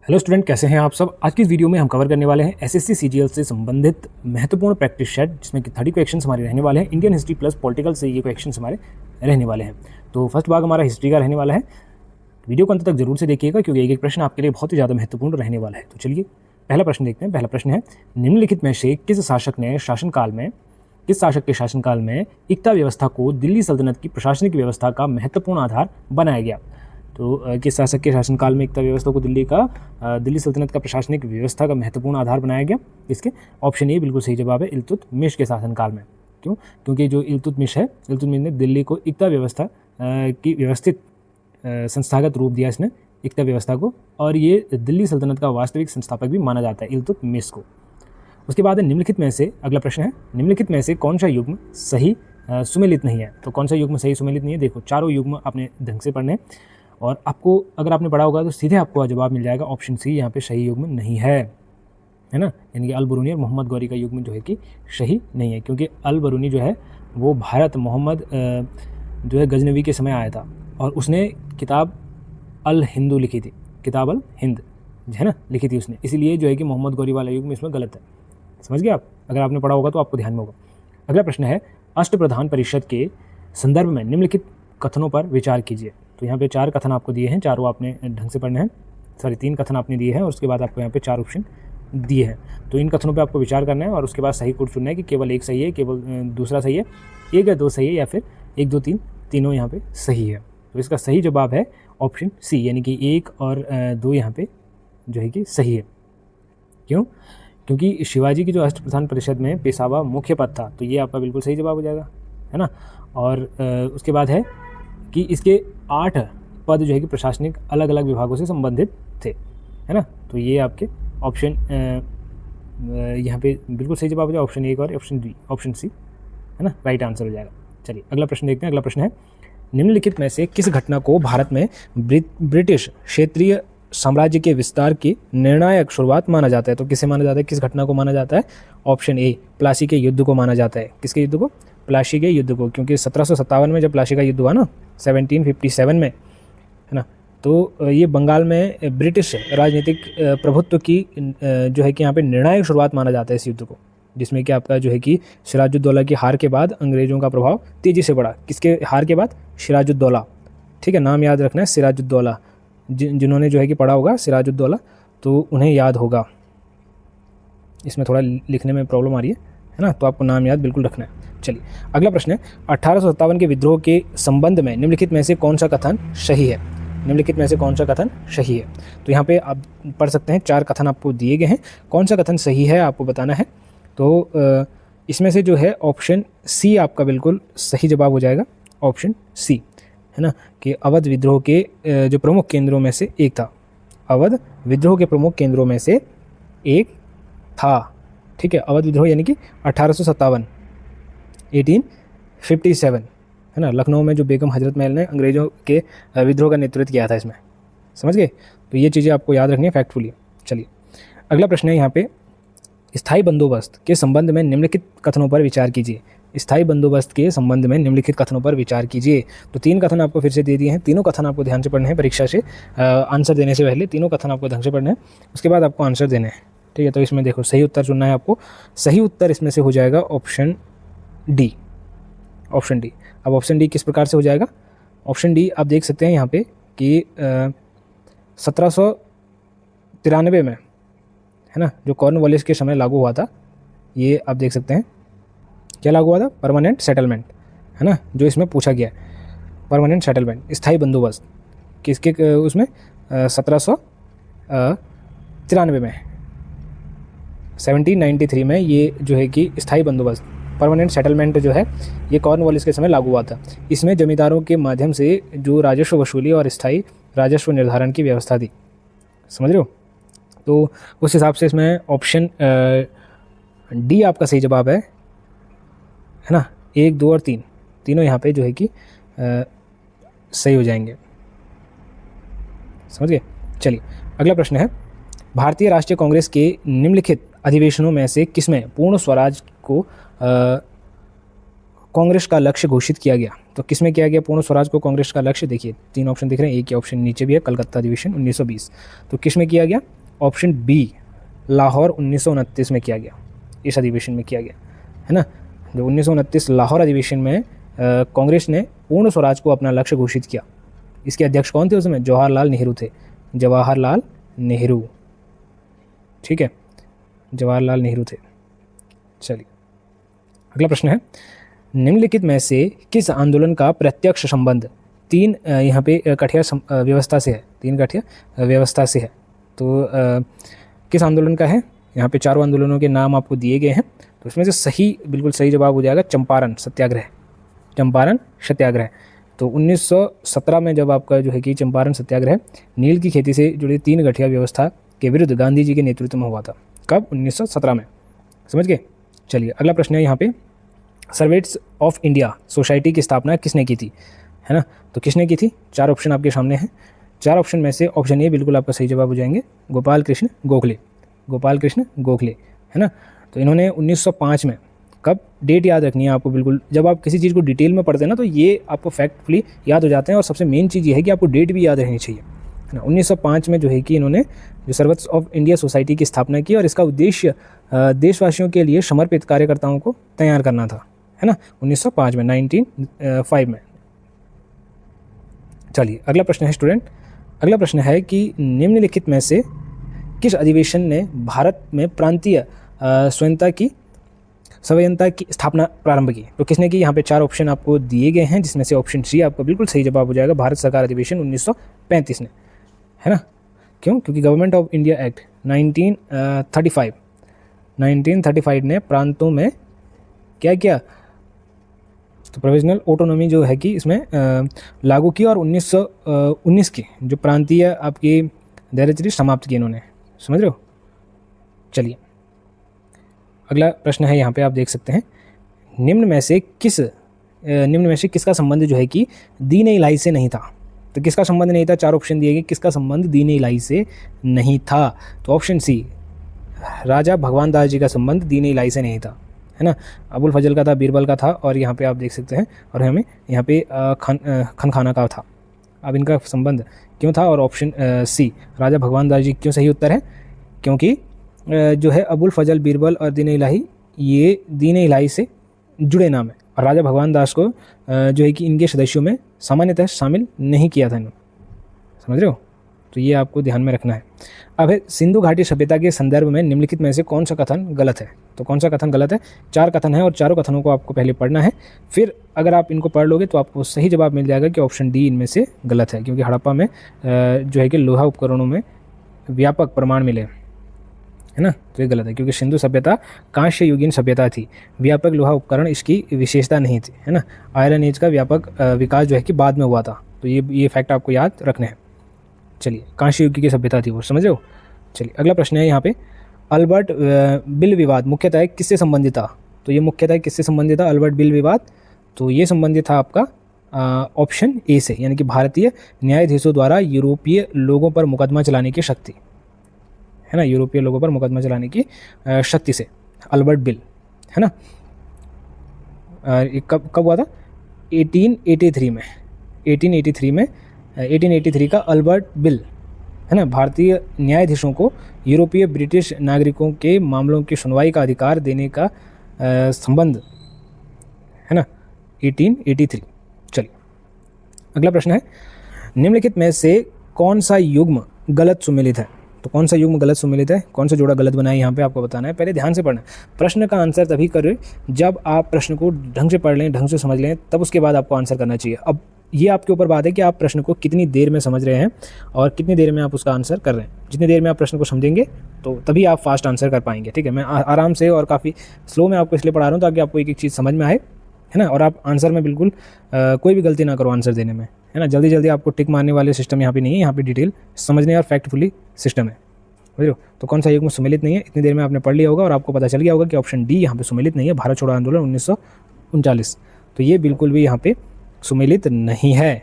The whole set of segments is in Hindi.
हेलो स्टूडेंट, कैसे हैं आप सब। आज की इस वीडियो में हम कवर करने वाले हैं एसएससी सीजीएल से संबंधित महत्वपूर्ण प्रैक्टिस सेट, जिसमें कि 30 क्वेश्चंस हमारे रहने वाले हैं। इंडियन हिस्ट्री प्लस पॉलिटिकल से ये क्वेश्चंस हमारे रहने वाले हैं। तो फर्स्ट भाग हमारा हिस्ट्री का रहने वाला है। वीडियो को अंत तक जरूर से देखिएगा, क्योंकि एक एक प्रश्न आपके लिए बहुत ही ज़्यादा महत्वपूर्ण रहने वाला है। तो चलिए पहला प्रश्न देखते हैं। पहला प्रश्न है, निम्नलिखित में से किस शासक के शासनकाल में इक्ता व्यवस्था को दिल्ली सल्तनत की प्रशासनिक व्यवस्था का महत्वपूर्ण आधार बनाया गया। तो किस शासक के शासनकाल में इक्ता व्यवस्था को दिल्ली सल्तनत का प्रशासनिक व्यवस्था का महत्वपूर्ण आधार बनाया गया? इसके ऑप्शन ए बिल्कुल सही जवाब है, इल्तुतमिश के शासनकाल में। क्यों? क्योंकि जो इल्तुतमिश ने दिल्ली को इक्ता व्यवस्था की व्यवस्थित संस्थागत रूप दिया इसने, इक्ता व्यवस्था को, और ये दिल्ली सल्तनत का वास्तविक संस्थापक भी माना जाता है इल्तुतमिश को। उसके बाद है, निम्नलिखित में से, अगला प्रश्न है, निम्नलिखित में से कौन सा युग्म सही सुमेलित नहीं है? तो कौन सा युग्म सही सुमेलित नहीं है? देखो, चारों युग्म आपने ढंग से पढ़ने, और आपको अगर आपने पढ़ा होगा तो सीधे आपको जवाब मिल जाएगा ऑप्शन सी, यहाँ पे सही युग्म नहीं है ना। यानी कि अल बरूनी और मोहम्मद गौरी का युग्म जो है कि सही नहीं है, क्योंकि अल बरूनी जो है वो भारत मोहम्मद जो है गजनवी के समय आया था, और उसने किताब अल हिंदू लिखी थी, किताब अल हिंद है ना लिखी थी उसने, इसीलिए जो है कि मोहम्मद गौरी वाला युग्म इसमें गलत है। समझ गए आप? अगर आपने पढ़ा होगा तो आपको ध्यान में होगा। अगला प्रश्न है, अष्टप्रधान परिषद के संदर्भ में निम्नलिखित कथनों पर विचार कीजिए। तो यहाँ पे 4 कथन आपको दिए हैं, चारों आपने ढंग से पढ़ने हैं। 3 कथन आपने दिए हैं, और उसके बाद आपको यहाँ पे 4 ऑप्शन दिए हैं। तो इन कथनों पे आपको विचार करना है, और उसके बाद सही कोड चुनना है कि केवल एक सही है, केवल दूसरा सही है, 1 या 2 सही है, या फिर 1, 2, 3 तीनों यहाँ पे सही है। तो इसका सही जवाब है ऑप्शन सी, यानी कि 1 और 2 यहाँ पे जो है कि सही है। क्यों? क्योंकि शिवाजी की जो अष्टप्रधान परिषद में पेशवा मुख्य पद था, तो ये आपका बिल्कुल सही जवाब हो जाएगा, है ना। और उसके बाद है कि इसके 8 पद जो है कि प्रशासनिक अलग अलग विभागों से संबंधित थे, है ना। तो ये आपके ऑप्शन यहाँ पे बिल्कुल सही जवाब हो जाएगा, ऑप्शन 1 और ऑप्शन सी, है ना, राइट आंसर हो जाएगा। चलिए अगला प्रश्न देखते हैं। अगला प्रश्न है, निम्नलिखित में से किस घटना को भारत में ब्रिटिश क्षेत्रीय साम्राज्य के विस्तार की निर्णायक शुरुआत माना जाता है? तो किसे माना जाता है, किस घटना को माना जाता है? ऑप्शन ए, प्लासी के युद्ध को माना जाता है। किसके युद्ध को? प्लासी के युद्ध को, क्योंकि 1757 में जब प्लासी का युद्ध हुआ ना, 1757 में, है ना, तो ये बंगाल में ब्रिटिश राजनीतिक प्रभुत्व की जो है कि यहाँ पे निर्णायक शुरुआत माना जाता है इस युद्ध को, जिसमें कि आपका जो है कि सिराजुद्दौला की हार के बाद अंग्रेज़ों का प्रभाव तेज़ी से बढ़ा। किसके हार के बाद? सिराजुद्दौला, ठीक है, नाम याद रखना है, सिराजुद्दौला। जिन्होंने जो है कि पढ़ा होगा सिराजुद्दौला, तो उन्हें याद होगा। इसमें थोड़ा लिखने में प्रॉब्लम आ रही है ना, तो आपको नाम याद बिल्कुल रखना है। चलिए अगला प्रश्न है, 1857 के विद्रोह के संबंध में निम्नलिखित में से कौन सा कथन सही है? निम्नलिखित में से कौन सा कथन सही है? तो यहाँ पे आप पढ़ सकते हैं, 4 कथन आपको दिए गए हैं, कौन सा कथन सही है आपको बताना है। तो इसमें से जो है ऑप्शन सी आपका बिल्कुल सही जवाब हो जाएगा, ऑप्शन सी, है ना, कि अवध विद्रोह के जो प्रमुख केंद्रों में से एक था। अवध विद्रोह के प्रमुख केंद्रों में से एक था, ठीक है। अवध विद्रोह यानी कि 1857, 1857, है ना, लखनऊ में जो बेगम हजरत महल ने अंग्रेज़ों के विद्रोह का नेतृत्व किया था इसमें। समझ गए? तो ये चीज़ें आपको याद रखनी है फैक्टफुली। चलिए अगला प्रश्न है यहाँ पे, स्थायी बंदोबस्त के संबंध में निम्नलिखित कथनों पर विचार कीजिए। स्थायी बंदोबस्त के संबंध में निम्नलिखित कथनों पर विचार कीजिए। तो 3 कथन आपको फिर से दे दिए हैं, तीनों कथन आपको ध्यान से पढ़ने हैं परीक्षा से आंसर देने से पहले। तीनों कथन आपको ढंग से पढ़ने हैं, उसके बाद आपको आंसर देने हैं, ठीक है। तो इसमें देखो सही उत्तर चुनना है आपको। सही उत्तर इसमें से हो जाएगा ऑप्शन डी, ऑप्शन डी। अब ऑप्शन डी किस प्रकार से हो जाएगा? ऑप्शन डी आप देख सकते हैं यहाँ पे कि 1793 में, है ना, जो कॉर्नवालिस के समय लागू हुआ था, ये आप देख सकते हैं क्या लागू हुआ था? परमानेंट सेटलमेंट, है ना, जो इसमें पूछा गया है, परमानेंट सेटलमेंट, स्थायी बंदोबस्त किसके उसमें 1793 में, 1793 में ये जो है कि स्थायी बंदोबस्त, परमानेंट सेटलमेंट जो है, ये कॉर्नवालिस के समय लागू हुआ था। इसमें जमींदारों के माध्यम से जो राजस्व वसूली और स्थायी राजस्व निर्धारण की व्यवस्था थी। समझ रहे हो? तो उस हिसाब से इसमें ऑप्शन डी आपका सही जवाब है ना। 1, 2 और 3 तीनों यहाँ पे जो है कि सही हो जाएंगे। समझ गए? चलिए अगला प्रश्न है, भारतीय राष्ट्रीय कांग्रेस के निम्नलिखित अधिवेशनों में से किसमें पूर्ण स्वराज को कांग्रेस का लक्ष्य घोषित किया गया? तो किसमें किया गया पूर्ण स्वराज को कांग्रेस का लक्ष्य? देखिए 3 ऑप्शन दिख रहे हैं, एक ही ऑप्शन नीचे भी है, कलकत्ता अधिवेशन 1920। तो किसमें किया गया? ऑप्शन बी लाहौर 1929 में किया गया, इस अधिवेशन में किया गया, है ना। जो 1929 लाहौर अधिवेशन में कांग्रेस ने पूर्ण स्वराज को अपना लक्ष्य घोषित किया। इसके अध्यक्ष कौन थे उसमें? जवाहरलाल नेहरू थे, जवाहरलाल नेहरू, ठीक है, जवाहरलाल नेहरू थे। चलिए अगला प्रश्न है, निम्नलिखित में से किस आंदोलन का प्रत्यक्ष संबंध तीन यहाँ पे कठिया व्यवस्था से है? तीन कठिया व्यवस्था से है। तो किस आंदोलन का है? यहाँ पे चारों आंदोलनों के नाम आपको दिए गए हैं, तो इसमें से सही, बिल्कुल सही जवाब हो जाएगा चंपारण सत्याग्रह, चंपारण सत्याग्रह। तो 1917 में जब आपका जो है कि चंपारण सत्याग्रह नील की खेती से जुड़ी तीन गठिया व्यवस्था के विरुद्ध गांधी जी के नेतृत्व में हुआ था। कब? 1917 में, समझ गए। चलिए अगला प्रश्न है यहाँ पे, सर्वेंट्स ऑफ इंडिया सोसाइटी की स्थापना किसने की थी, है ना। तो किसने की थी? चार ऑप्शन आपके सामने हैं। चार ऑप्शन में से ऑप्शन ए बिल्कुल आपका सही जवाब हो जाएंगे, गोपाल कृष्ण गोखले, गोपाल कृष्ण गोखले, है ना। तो इन्होंने 1905 में, कब? डेट याद रखनी है आपको बिल्कुल। जब आप किसी चीज़ को डिटेल में पढ़ते हैं ना तो ये आपको फैक्टफुली याद हो जाते हैं, और सबसे मेन चीज़ ये है कि आपको डेट भी याद रहनी चाहिए, है ना। 1905 में जो है कि इन्होंने जो सर्वेंट्स ऑफ इंडिया सोसाइटी की स्थापना की, और इसका उद्देश्य देशवासियों के लिए समर्पित कार्यकर्ताओं को तैयार करना था, है ना। 1905 में, 1905 में। चलिए अगला प्रश्न है स्टूडेंट, अगला प्रश्न है कि निम्नलिखित में से किस अधिवेशन ने भारत में प्रांतीय स्वायत्तता की स्थापना प्रारंभ की? तो किसने की? यहाँ पे चार ऑप्शन आपको दिए गए हैं, जिसमें से ऑप्शन सी आपका बिल्कुल सही जवाब हो जाएगा, भारत सरकार अधिवेशन 1935 ने, है ना। क्यों? क्योंकि गवर्नमेंट ऑफ इंडिया एक्ट 1935 ने प्रांतों में क्या किया? तो प्रोविजनल ऑटोनॉमी जो है कि इसमें लागू की, और 1919 की जो प्रांतीय आपकी दायरेदारी समाप्त की इन्होंने, समझ रहे हो। चलिए अगला प्रश्न है, यहाँ पे आप देख सकते हैं, निम्न में से किसका संबंध जो है कि दीन इलाही से नहीं था? तो किसका संबंध नहीं था? चार ऑप्शन दिए गए, किसका संबंध दीन इलाही से नहीं था? तो ऑप्शन सी, राजा भगवान दास जी का संबंध दीन इलाही से नहीं था, है ना। अबुल फजल का था, बीरबल का था, और यहाँ पे आप देख सकते हैं, और हमें यहाँ पे खनखाना का था। अब इनका संबंध क्यों था? और ऑप्शन सी राजा भगवान दास जी क्यों सही उत्तर है? क्योंकि जो है अबुल फजल, बीरबल और दीन इलाही, ये दीन इलाही से जुड़े नाम है, और राजा भगवान दास को जो है कि इनके सदस्यों में सामान्यतः शामिल नहीं किया था इन्होंने, समझ रहे हो। तो ये आपको ध्यान में रखना है। अब है, सिंधु घाटी सभ्यता के संदर्भ में निम्नलिखित में से कौन सा कथन गलत है? तो कौन सा कथन गलत है? चार कथन है, और चारों कथनों को आपको पहले पढ़ना है, फिर अगर आप इनको पढ़ लोगे तो आपको सही जवाब मिल जाएगा कि ऑप्शन डी इनमें से गलत है, क्योंकि हड़प्पा में जो है कि लोहा उपकरणों में व्यापक प्रमाण मिले, है ना। तो ये गलत है, क्योंकि सिंधु सभ्यता कांस्य युगीन सभ्यता थी, व्यापक लोहा उपकरण इसकी विशेषता नहीं थी, है ना। आयरन एज का व्यापक विकास जो है कि बाद में हुआ था। तो ये फैक्ट आपको याद रखने हैं। चलिए, कांस्य युग की सभ्यता थी वो, समझ रहे हो। चलिए अगला प्रश्न है यहाँ पे, अल्बर्ट बिल विवाद मुख्यतः किससे संबंधित था? तो ये मुख्यतः किससे संबंधित था अल्बर्ट बिल विवाद? तो ये संबंधित था आपका ऑप्शन ए से, यानी कि भारतीय न्यायाधीशों द्वारा यूरोपीय लोगों पर मुकदमा चलाने की शक्ति, है ना, यूरोपीय लोगों पर मुकदमा चलाने की शक्ति से अल्बर्ट बिल, है ना। कब हुआ था? 1883 में, 1883 का अल्बर्ट बिल, है ना, भारतीय न्यायाधीशों को यूरोपीय ब्रिटिश नागरिकों के मामलों की सुनवाई का अधिकार देने का संबंध, है ना, 1883। चलिए अगला प्रश्न है, निम्नलिखित में से कौन सा युग्म गलत सुमेलित है? तो कौन सा युग्म गलत सुमेलित है, कौन सा जोड़ा गलत बना है, यहाँ पे आपको बताना है। पहले ध्यान से पढ़ना है, प्रश्न का आंसर तभी करें जब आप प्रश्न को ढंग से पढ़ लें, ढंग से समझ लें, तब उसके बाद आपको आंसर करना चाहिए। अब ये आपके ऊपर बात है कि आप प्रश्न को कितनी देर में समझ रहे हैं और कितनी देर में आप उसका आंसर कर रहे हैं। जितनी देर में आप प्रश्न को समझेंगे तो तभी आप फास्ट आंसर कर पाएंगे, ठीक है। मैं आराम से और काफ़ी स्लो में आपको इसलिए पढ़ा रहा हूँ ताकि आपको एक एक चीज़ समझ में आए, है ना, और आप आंसर में बिल्कुल कोई भी गलती ना करो आंसर देने में, है ना। जल्दी जल्दी आपको टिक मारने वाले सिस्टम यहाँ पे नहीं है, यहाँ पे डिटेल समझने और फैक्टफुली सिस्टम है, समझ लो। तो कौन सा युग्म सुमेलित नहीं है, इतनी देर में आपने पढ़ लिया होगा और आपको पता चल गया होगा कि ऑप्शन डी यहाँ पे सुमेलित नहीं है, भारत छोड़ो आंदोलन 1939। तो ये बिल्कुल भी यहाँ पे सुमेलित नहीं है,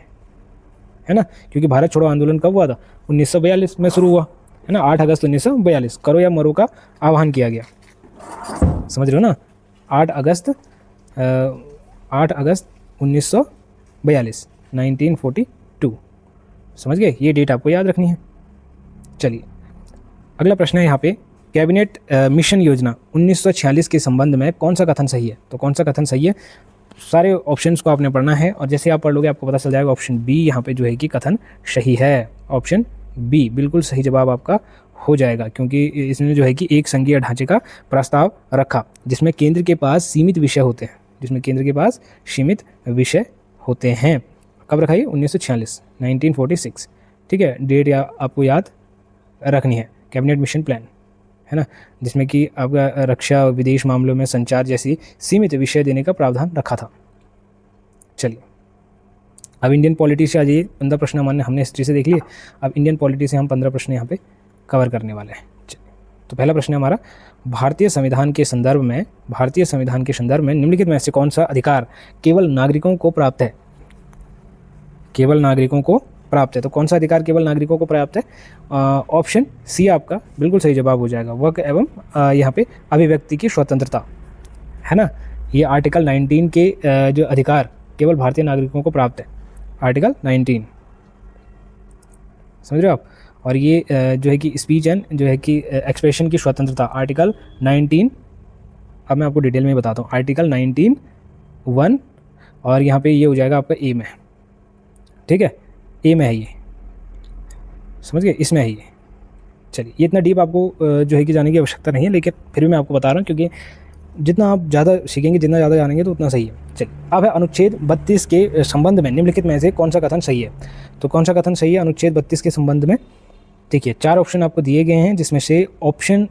है ना, क्योंकि भारत छोड़ो आंदोलन कब हुआ था? 1942 में शुरू हुआ, है ना, 8 अगस्त 1942, करो या मरो का आह्वान किया गया, समझ रहे हो ना। 8 अगस्त 1942, 1942, समझ गए, ये डेट आपको याद रखनी है। चलिए अगला प्रश्न है यहाँ पे, कैबिनेट मिशन योजना 1946 के संबंध में कौन सा कथन सही है? तो कौन सा कथन सही है, सारे ऑप्शंस को आपने पढ़ना है और जैसे आप पढ़ लोगे आपको पता चल जाएगा। ऑप्शन बी यहाँ पे जो है कि कथन सही है। ऑप्शन बी बिल्कुल सही जवाब आपका हो जाएगा, क्योंकि इसमें जो है कि एक संघीय ढांचे का प्रस्ताव रखा जिसमें केंद्र के पास सीमित विषय होते हैं, जिसमें केंद्र के पास सीमित विषय होते हैं। कब रखा ये? 1946, 1946। ठीक है, डेट या आपको याद रखनी है। कैबिनेट मिशन प्लान है ना, जिसमें कि आपका रक्षा और विदेश मामलों में संचार जैसी सीमित विषय देने का प्रावधान रखा था। चलिए अब इंडियन पॉलिटी से आ जाइए। 15 प्रश्न हमने हिस्ट्री से देख लिए, अब इंडियन पॉलिटी से हम 15 प्रश्न यहाँ पे कवर करने वाले हैं। तो पहला प्रश्न है हमारा, भारतीय संविधान के संदर्भ में निम्नलिखित में से कौन सा अधिकार केवल नागरिकों को प्राप्त है? केवल नागरिकों को प्राप्त है, तो कौन सा अधिकार केवल नागरिकों को प्राप्त है? ऑप्शन सी आपका बिल्कुल सही जवाब हो जाएगा। वक एवं यहाँ पे अभिव्यक्ति की स्वतंत्रता है ना, ये आर्टिकल 19 के जो अधिकार केवल भारतीय नागरिकों को प्राप्त है, आर्टिकल 19, समझ रहे हो आप। और ये जो है कि स्पीच एंड जो है कि एक्सप्रेशन की स्वतंत्रता, आर्टिकल 19, अब मैं आपको डिटेल में बताता हूँ। आर्टिकल 19(1) और यहाँ पे ये हो जाएगा आपका ए में, ठीक है, ए में है ये, समझ गए, इसमें है ये। चलिए ये इतना डीप आपको जो है कि जाने की आवश्यकता नहीं है, लेकिन फिर भी मैं आपको बता रहा हूँ क्योंकि जितना आप ज़्यादा सीखेंगे, जितना ज़्यादा जानेंगे तो उतना सही है। चलिए अब है अनुच्छेद 32 के संबंध में निम्नलिखित में से कौन सा कथन सही है? तो कौन सा कथन सही है अनुच्छेद 32 के संबंध में? देखिए 4 ऑप्शन आपको दिए गए हैं, जिसमें से ऑप्शन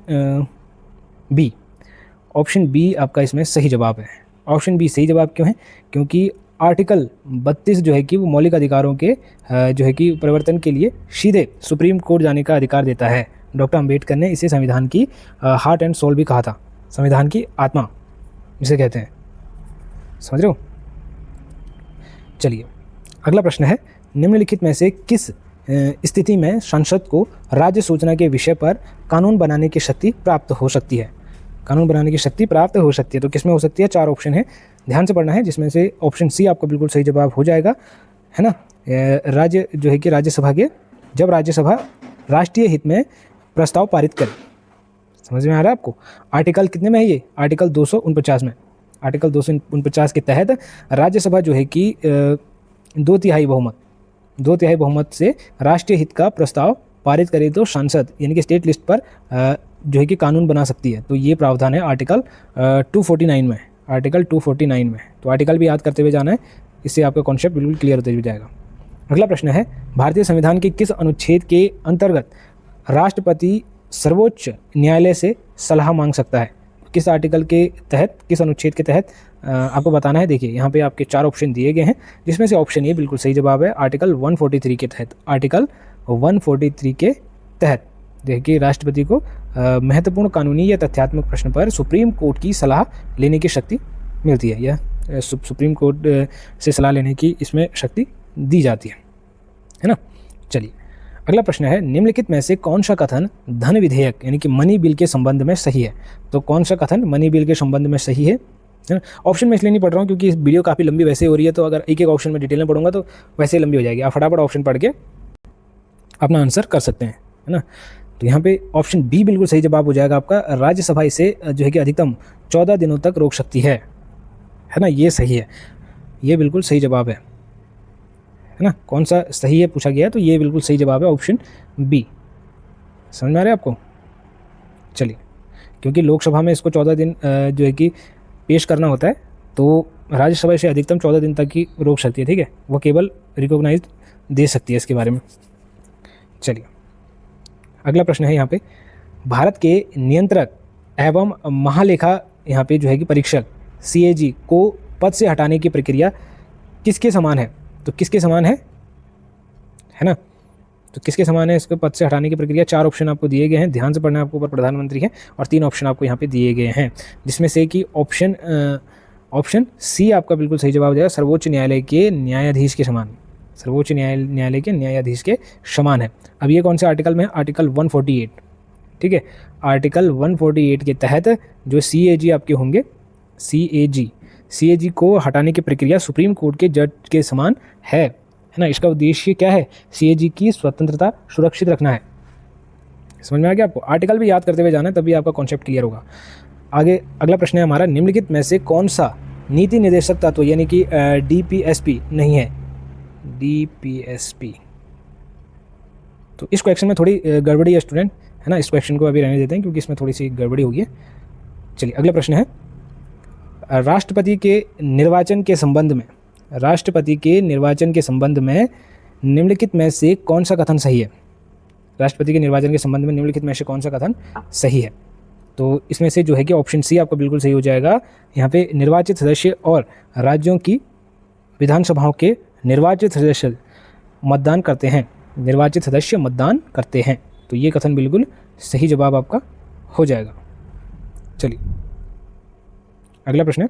बी आपका इसमें सही जवाब है। ऑप्शन बी सही जवाब क्यों है? क्योंकि आर्टिकल 32 जो है कि वो मौलिक अधिकारों के जो है कि परिवर्तन के लिए सीधे सुप्रीम कोर्ट जाने का अधिकार देता है। डॉक्टर अंबेडकर ने इसे संविधान की हार्ट एंड सोल भी कहा था, संविधान की आत्मा जिसे कहते हैं, समझ रहे हो। चलिए अगला प्रश्न है, निम्नलिखित में से किस स्थिति में संसद को राज्य सूचना के विषय पर कानून बनाने की शक्ति प्राप्त हो सकती है? कानून बनाने की शक्ति प्राप्त हो सकती है, तो किसमें हो सकती है? 4 ऑप्शन है, ध्यान से पढ़ना है, जिसमें से ऑप्शन सी आपका बिल्कुल सही जवाब हो जाएगा, है ना। राज्य जो है कि राज्यसभा के, जब राज्यसभा राष्ट्रीय हित में प्रस्ताव पारित करे, समझ में आ रहा है आपको। आर्टिकल कितने में है ये? आर्टिकल 249 में। आर्टिकल 249 के तहत राज्यसभा जो है कि 2/3 बहुमत से राष्ट्रीय हित का प्रस्ताव पारित करे तो सांसद यानी कि स्टेट लिस्ट पर जो है कि कानून बना सकती है। तो ये प्रावधान है आर्टिकल 249 में, आर्टिकल 249 में। तो आर्टिकल भी याद करते हुए जाना है, इससे आपका कॉन्सेप्ट बिल्कुल क्लियर होते जाएगा। अगला प्रश्न है, भारतीय संविधान के किस अनुच्छेद के अंतर्गत राष्ट्रपति सर्वोच्च न्यायालय से सलाह मांग सकता है? किस आर्टिकल के तहत, किस अनुच्छेद के तहत आपको बताना है। देखिए यहाँ पे आपके 4 ऑप्शन दिए गए हैं, जिसमें से ऑप्शन ए बिल्कुल सही जवाब है, आर्टिकल 143 के तहत। आर्टिकल 143 के तहत देखिए राष्ट्रपति को महत्वपूर्ण कानूनी या तथ्यात्मक प्रश्न पर सुप्रीम कोर्ट की सलाह लेने की शक्ति मिलती है, या सुप्रीम कोर्ट से सलाह लेने की इसमें शक्ति दी जाती है ना। चलिए अगला प्रश्न है, निम्नलिखित में से कौन सा कथन धन विधेयक यानी कि मनी बिल के संबंध में सही है? तो कौन सा कथन मनी बिल के संबंध में सही है ना। ऑप्शन में इसलिए नहीं पढ़ रहा हूँ क्योंकि इस वीडियो काफ़ी लंबी वैसे हो रही है, तो अगर एक एक ऑप्शन में डिटेल में पढ़ूंगा तो वैसे लंबी हो जाएगी। आप फटाफट ऑप्शन पढ़ के अपना आंसर कर सकते हैं, है ना। तो यहाँ पे ऑप्शन बी बिल्कुल सही जवाब हो जाएगा आपका, राज्यसभा इसे जो है कि अधिकतम 14 दिनों तक रोक सकती है ना। ये सही है, ये बिल्कुल सही जवाब है ना। कौन सा सही है पूछा गया है, तो ये बिल्कुल सही जवाब है ऑप्शन बी। समझ में आ रहा है आपको। चलिए क्योंकि लोकसभा में इसको 14 दिन जो है कि पेश करना होता है, तो राज्यसभा इसे अधिकतम 14 दिन तक ही रोक सकती है, ठीक है, वो केवल रिकॉग्नाइज दे सकती है इसके बारे में। चलिए अगला प्रश्न है यहाँ पे, भारत के नियंत्रक एवं महालेखा यहाँ पे जो है कि परीक्षक CAG को पद से हटाने की प्रक्रिया किसके समान है? तो किसके समान है ना। तो किसके समान है इसको पद से हटाने की प्रक्रिया? 4 ऑप्शन आपको दिए गए हैं, ध्यान से पढ़ना है आपको। ऊपर प्रधानमंत्री है और 3 ऑप्शन आपको यहाँ पे दिए गए हैं, जिसमें से कि ऑप्शन सी आपका बिल्कुल सही जवाब हो जाएगा, सर्वोच्च न्यायालय के न्यायाधीश के समान। सर्वोच्च न्यायालय के न्यायाधीश के समान है। अब ये कौन से आर्टिकल में है? आर्टिकल 148, ठीक है। आर्टिकल 148 के तहत जो CAG आपके होंगे, CAG को हटाने की प्रक्रिया सुप्रीम कोर्ट के जज के समान है ना। इसका उद्देश्य क्या है? CAG की स्वतंत्रता सुरक्षित रखना है समझ में आ गया आपको? आर्टिकल भी याद करते हुए जाना है, तभी आपका कॉन्सेप्ट क्लियर होगा। आगे अगला प्रश्न है हमारा, निम्नलिखित में से कौन सा नीति निर्देशक तत्व यानी कि DPSP नहीं है? DPSP, तो इस क्वेश्चन में थोड़ी गड़बड़ी है स्टूडेंट, है ना। इस क्वेश्चन को अभी रहने देते हैं क्योंकि इसमें थोड़ी सी गड़बड़ी होगी। चलिए अगला प्रश्न है, राष्ट्रपति के निर्वाचन के संबंध में, राष्ट्रपति के निर्वाचन के संबंध में निम्नलिखित में से कौन सा कथन सही है? राष्ट्रपति के निर्वाचन के संबंध में निम्नलिखित में से कौन सा कथन सही है? तो इसमें से जो है कि ऑप्शन सी आपका बिल्कुल सही हो जाएगा। यहाँ पे निर्वाचित सदस्य और राज्यों की विधानसभाओं के निर्वाचित सदस्य मतदान करते हैं, निर्वाचित सदस्य मतदान करते हैं, तो ये कथन बिल्कुल सही जवाब आपका हो जाएगा। चलिए अगला प्रश्न है,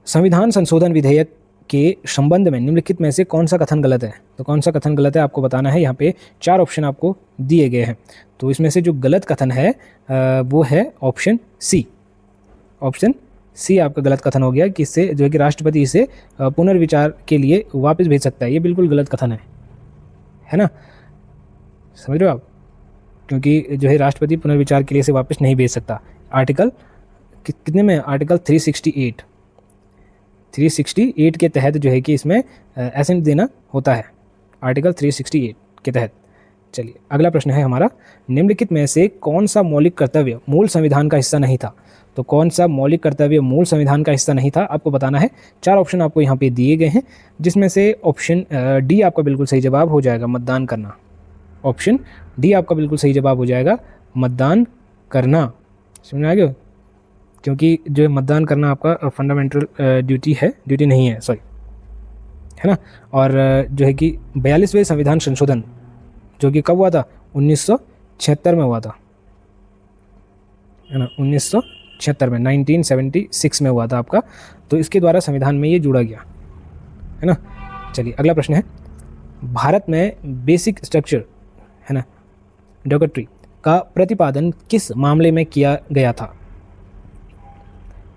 संविधान संशोधन विधेयक के संबंध में निम्नलिखित में से कौन सा कथन गलत है? तो कौन सा कथन गलत है आपको बताना है। यहाँ पे 4 ऑप्शन आपको दिए गए हैं, तो इसमें से जो गलत कथन है वो है ऑप्शन सी। ऑप्शन सी आपका गलत कथन हो गया कि इससे जो है कि राष्ट्रपति इसे पुनर्विचार के लिए वापस भेज सकता है। ये बिल्कुल गलत कथन है ना, समझ रहे हो आप? क्योंकि जो है राष्ट्रपति पुनर्विचार के लिए इसे वापस नहीं भेज सकता। आर्टिकल कितने में? आर्टिकल 368 के तहत जो है कि इसमें एसेंट देना होता है, आर्टिकल 368 के तहत। चलिए अगला प्रश्न है हमारा, निम्नलिखित में से कौन सा मौलिक कर्तव्य मूल संविधान का हिस्सा नहीं था? तो कौन सा मौलिक कर्तव्य मूल संविधान का हिस्सा नहीं था आपको बताना है। 4 ऑप्शन आपको यहाँ पे दिए गए हैं, जिसमें से ऑप्शन डी आपका बिल्कुल सही जवाब हो जाएगा, मतदान करना। ऑप्शन डी आपका बिल्कुल सही जवाब हो जाएगा, मतदान करना। समझ में आ गया? क्योंकि जो मतदान करना आपका फंडामेंटल ड्यूटी है, ड्यूटी नहीं है, सॉरी, है ना। और जो है कि 42वें संविधान संशोधन जो कि कब हुआ था? 1976 में हुआ था, है ना। 1976 में, 1976 में हुआ था आपका, तो इसके द्वारा संविधान में ये जुड़ा गया, है ना। चलिए अगला प्रश्न है, भारत में बेसिक स्ट्रक्चर, है ना, डॉक्ट्री का प्रतिपादन किस मामले में किया गया था?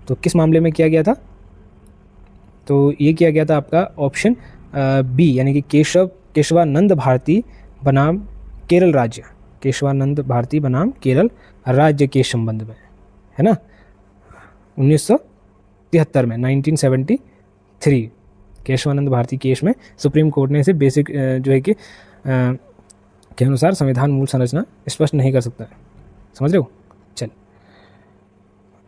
तो किस मामले में किया गया था? तो ये किया गया था आपका ऑप्शन बी, यानी कि केशवानंद भारती बनाम केरल राज्य, केशवानंद भारती बनाम केरल राज्य के संबंध में, है ना। 1973 में, 1973 केशवानंद भारती केस में सुप्रीम कोर्ट ने इसे बेसिक जो है कि के अनुसार संविधान मूल संरचना स्पष्ट नहीं कर सकता है। समझ रहे हो? चल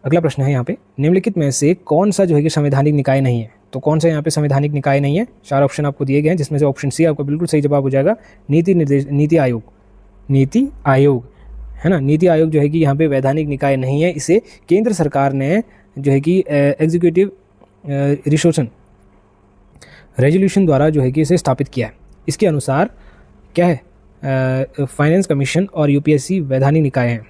अगला प्रश्न है यहाँ पे, निम्नलिखित में से कौन सा जो है कि संवैधानिक निकाय नहीं है? तो कौन सा यहाँ पे संवैधानिक निकाय नहीं है? 4 ऑप्शन आपको दिए गए हैं, जिसमें से ऑप्शन सी आपको बिल्कुल सही जवाब हो जाएगा, नीति आयोग, है ना। नीति आयोग जो है कि यहाँ पे वैधानिक निकाय नहीं है, इसे केंद्र सरकार ने जो है कि एग्जीक्यूटिव रेजोल्यूशन द्वारा जो है कि इसे स्थापित किया है। इसके अनुसार क्या है, फाइनेंस कमीशन और यूपीएससी वैधानिक निकाय हैं,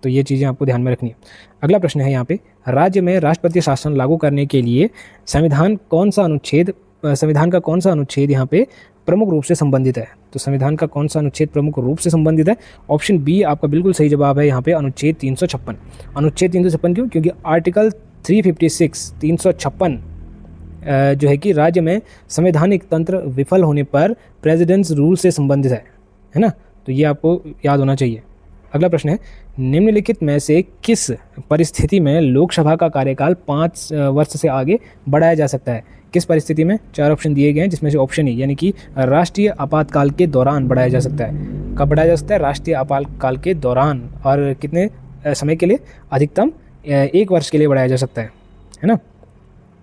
तो ये चीज़ें आपको ध्यान में रखनी है। अगला प्रश्न है यहाँ पे, राज्य में राष्ट्रपति शासन लागू करने के लिए संविधान का कौन सा अनुच्छेद यहाँ पे प्रमुख रूप से संबंधित है? तो संविधान का कौन सा अनुच्छेद प्रमुख रूप से संबंधित है? ऑप्शन बी आपका बिल्कुल सही जवाब है यहाँ पे, अनुच्छेद 356। अनुच्छेद 356 क्यों? क्योंकि आर्टिकल 356 जो है कि राज्य में संवैधानिक तंत्र विफल होने पर प्रेसिडेंट्स रूल से संबंधित है ना, तो ये आपको याद होना चाहिए। अगला प्रश्न है, निम्नलिखित में से किस परिस्थिति में लोकसभा का कार्यकाल 5 वर्ष से आगे बढ़ाया जा सकता है? किस परिस्थिति में? 4 ऑप्शन दिए गए हैं, जिसमें से ऑप्शन ई यानी कि राष्ट्रीय आपातकाल के दौरान बढ़ाया जा सकता है। कब बढ़ाया जा सकता है? राष्ट्रीय आपातकाल के दौरान। और कितने समय के लिए? अधिकतम 1 वर्ष के लिए बढ़ाया जा सकता है ना,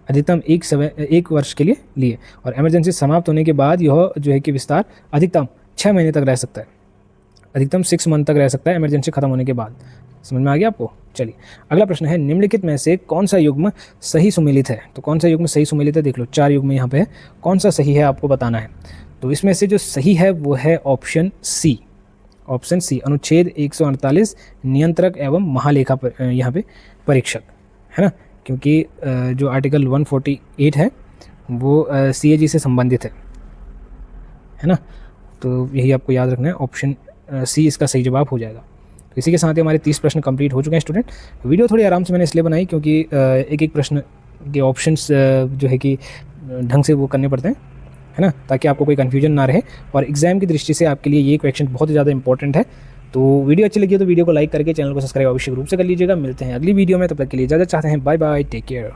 अधिकतम 1 वर्ष के लिए। और इमरजेंसी समाप्त होने के बाद यह जो है कि विस्तार अधिकतम 6 महीने तक रह सकता है, अधिकतम 6 मंथ तक रह सकता है इमरजेंसी खत्म होने के बाद। समझ में आ गया आपको? चलिए अगला प्रश्न है, निम्नलिखित में से कौन सा युग्म सही सुमेलित है? तो कौन सा युग्म सही सुमेलित है? देख लो 4 युग्म यहाँ पे है, कौन सा सही है आपको बताना है। तो इसमें से जो सही है वो है ऑप्शन सी, अनुच्छेद 148 नियंत्रक एवं महालेखा यहाँ पे परीक्षक, है ना, क्योंकि जो आर्टिकल 148 है वो CAG से संबंधित है ना, तो यही आपको याद रखना है, ऑप्शन सी इसका सही जवाब हो जाएगा। तो इसी के साथ ही हमारे 30 प्रश्न कंप्लीट हो चुके हैं स्टूडेंट। वीडियो थोड़ी आराम से मैंने इसलिए बनाई क्योंकि एक प्रश्न के ऑप्शंस जो है कि ढंग से वो करने पड़ते हैं, है ना, ताकि आपको कोई कन्फ्यूजन ना रहे। और एग्ज़ाम की दृष्टि से आपके लिए ये क्वेश्चन बहुत ज़्यादा इंपॉर्टेंट है, तो वीडियो अच्छी लगी हो तो वीडियो को लाइक करके चैनल को सब्सक्राइब आवश्यक रूप से कर लीजिएगा। मिलते हैं अगली वीडियो में, तब तक के लिए इजाज़त चाहते हैं। Bye bye, take care.